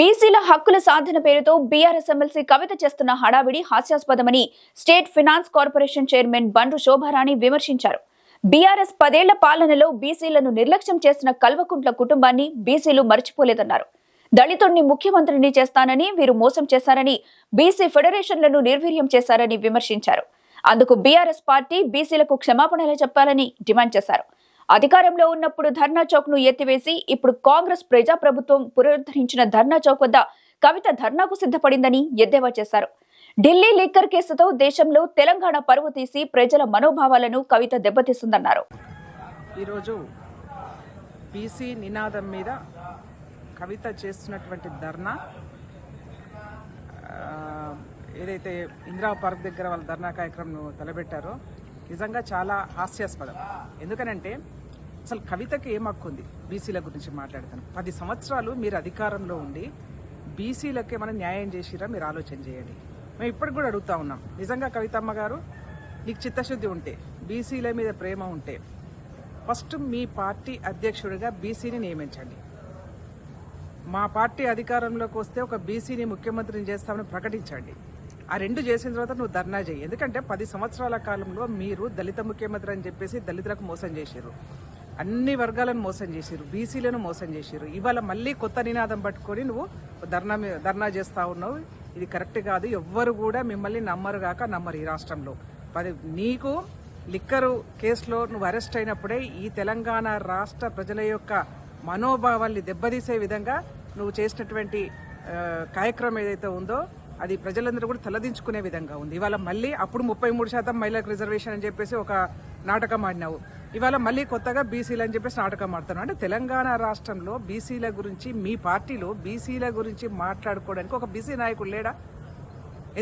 బీసీల హక్కుల సాధన పేరుతో బీఆర్ఎస్ ఎమ్మెల్సీ కవిత చేస్తున్న హడావిడి హాస్యాస్పదమని state finance corporation chairman Bandru Shobharani విమర్శించారు. బీఆర్ఎస్ 10 ఏళ్ల పాలనలో బీసీలను నిర్లక్ష్యం చేసిన కల్వకుంట్ల కుటుంబాన్ని బీసీలు మర్చిపోలేదన్నారు. దళితుడిని ముఖ్యమంత్రిని చేస్తానని వీరు మోసం చేశారని, బీసీ ఫెడరేషన్లను నిర్వీర్యం చేశారని విమర్శించారు. అందుకు బీఆర్ఎస్ పార్టీ బీసీలకు క్షమాపణలు చెప్పాలని డిమాండ్ చేశారు. అధికారంలో ఉన్నప్పుడు ధర్నా చౌక్ ను ఎత్తివేసి ఇప్పుడు కాంగ్రెస్ ప్రజాప్రభుత్వం పునరుద్ధరించిన ధర్నా చౌక్ వద్ద కవిత ధర్నాకు సిద్ధపడిందని ఎద్దేవా చేశారు. ఢిల్లీ లిక్కర్ కేసుతో దేశంలో తెలంగాణ పరువు తీసి ప్రజల మనోభావాలను కవిత దెబ్బతీస్తుందన్నారు. ఈరోజు బీసీ నినాదం మీద కవిత చేస్తున్నటువంటి ధర్నా, ఏదైతే ఇందిరా పార్క్ దగ్గర వాళ్ళ ధర్నా కార్యక్రమం తలబెట్టారో నిజంగా చాలా హాస్యాస్పదం. ఎందుకనంటే అసలు కవితకి ఏం హక్కు ఉంది బీసీల గురించి మాట్లాడతాను? 10 సంవత్సరాలు మీరు అధికారంలో ఉండి బీసీలకి ఏమైనా న్యాయం చేసిరా మీరు ఆలోచన చేయండి. మేము ఇప్పటికి కూడా అడుగుతా ఉన్నాం, నిజంగా కవితమ్మ గారు నీకు చిత్తశుద్ధి ఉంటే, బీసీల మీద ప్రేమ ఉంటే ఫస్ట్ మీ పార్టీ అధ్యక్షుడిగా బీసీని నియమించండి. మా పార్టీ అధికారంలోకి వస్తే ఒక బీసీని ముఖ్యమంత్రిని చేస్తామని ప్రకటించండి. ఆ 2 చేసిన తర్వాత నువ్వు ధర్నా చేయి. ఎందుకంటే 10 సంవత్సరాల కాలంలో మీరు దళిత ముఖ్యమంత్రి అని చెప్పేసి దళితులకు మోసం చేశారు, అన్ని వర్గాలను మోసం చేశారు, బీసీలను మోసం చేశారు. ఇవాళ మళ్ళీ కొత్త నినాదం పట్టుకొని నువ్వు ధర్నా చేస్తా ఉన్నావు. ఇది కరెక్ట్ కాదు. ఎవ్వరు కూడా మిమ్మల్ని నమ్మరు ఈ రాష్ట్రంలో. నీకు లిక్కరు కేసులో నువ్వు అరెస్ట్ అయినప్పుడే ఈ తెలంగాణ రాష్ట్ర ప్రజల యొక్క మనోభావాల్ని దెబ్బతీసే విధంగా నువ్వు చేసినటువంటి కార్యక్రమం ఏదైతే ఉందో అది ప్రజలందరూ కూడా తలదించుకునే విధంగా ఉంది. ఇవాళ మళ్ళీ అప్పుడు 33% మహిళలకు రిజర్వేషన్ అని చెప్పేసి ఒక నాటకం ఆడినావు. ఇవాళ మళ్ళీ కొత్తగా బీసీలు అని చెప్పేసి నాటకం ఆడుతున్నావు. అంటే తెలంగాణ రాష్ట్రంలో బీసీల గురించి, మీ పార్టీలో బీసీల గురించి మాట్లాడుకోవడానికి ఒక బీసీ నాయకుడు లేడా?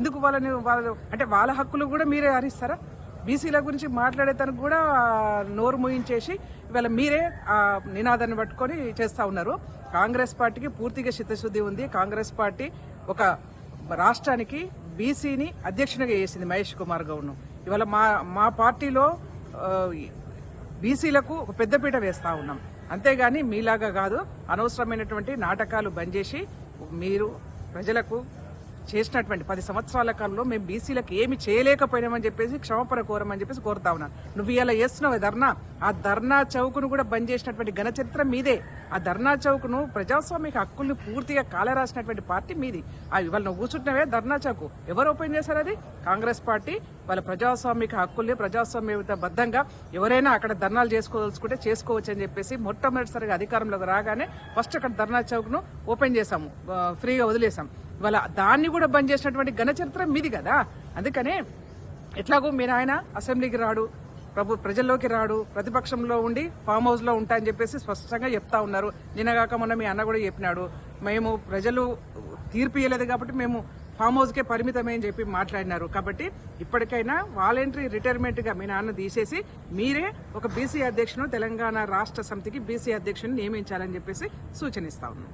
ఎందుకు వాళ్ళు అంటే వాళ్ళ హక్కులు కూడా మీరే హరిస్తారా? బీసీల గురించి మాట్లాడేదానికి కూడా నోరు మూయించేసి ఇవాళ మీరే ఆ నినాదాన్ని పట్టుకొని చేస్తా ఉన్నారు. కాంగ్రెస్ పార్టీకి పూర్తిగా చిత్తశుద్ధి ఉంది. కాంగ్రెస్ పార్టీ ఒక రాష్ట్రానికి బీసీని అధ్యక్షునిగా చేసింది మహేష్ కుమార్ గౌడ్ను. ఇవాళ మా పార్టీలో బీసీలకు ఒక పెద్దపీట వేస్తా ఉన్నాం. అంతేగాని మీలాగా కాదు. అనవసరమైనటువంటి నాటకాలు బంద్ చేసి మీరు ప్రజలకు చేసినటువంటి 10 సంవత్సరాల కాలంలో మేము బీసీలకు ఏమి చేయలేకపోయినామని చెప్పేసి క్షమాపణ కోరమని చెప్పేసి కోరుతా ఉన్నాను. నువ్వు ఇలా చేస్తున్నావు ధర్నా, ఆ ధర్నా చౌక్ను కూడా బంద్ చేసినటువంటి ఘన చరిత్ర మీదే. ఆ ధర్నా చౌక్ను ప్రజాస్వామిక హక్కుల్ని పూర్తిగా కాలరాసినటువంటి పార్టీ మీది. ఇవాళ నువ్వు కూర్చుంటున్నావే ధర్నా చౌక్, ఎవరు ఓపెన్ చేశారు? అది కాంగ్రెస్ పార్టీ. వాళ్ళ ప్రజాస్వామిక హక్కుల్ని ప్రజాస్వామ్యబద్ధంగా ఎవరైనా అక్కడ ధర్నాలు చేసుకోదలుచుకుంటే చేసుకోవచ్చు అని చెప్పేసి మొట్టమొదటిసారిగా అధికారంలోకి రాగానే ఫస్ట్ అక్కడ ధర్నా చౌక్ను ఓపెన్ చేశాము, ఫ్రీగా వదిలేసాం. ఇవాళ దాన్ని కూడా బంద్ చేసినటువంటి ఘన చరిత్ర మీది కదా. అందుకనే ఎట్లాగో మీరు ఆయన అసెంబ్లీకి రాడు, ప్రజల్లోకి రాడు, ప్రతిపక్షంలో ఉండి ఫామ్ హౌస్ లో ఉంటా అని చెప్పేసి స్పష్టంగా చెప్తా ఉన్నారు. నిన్నగాక మొన్న మీ అన్న కూడా చెప్పినాడు, మేము ప్రజలు తీర్పు ఇవ్వలేదు కాబట్టి మేము ఫామ్ హౌస్ కే పరిమితమే అని చెప్పి మాట్లాడినారు. కాబట్టి ఇప్పటికైనా వాలంటరీ రిటైర్మెంట్ గా మీ నాన్న తీసేసి మీరే ఒక బీసీ అధ్యక్షును, తెలంగాణ రాష్ట్ర సమితికి బీసీ అధ్యక్షుని నియమించాలని చెప్పేసి సూచనిస్తా ఉన్నాం.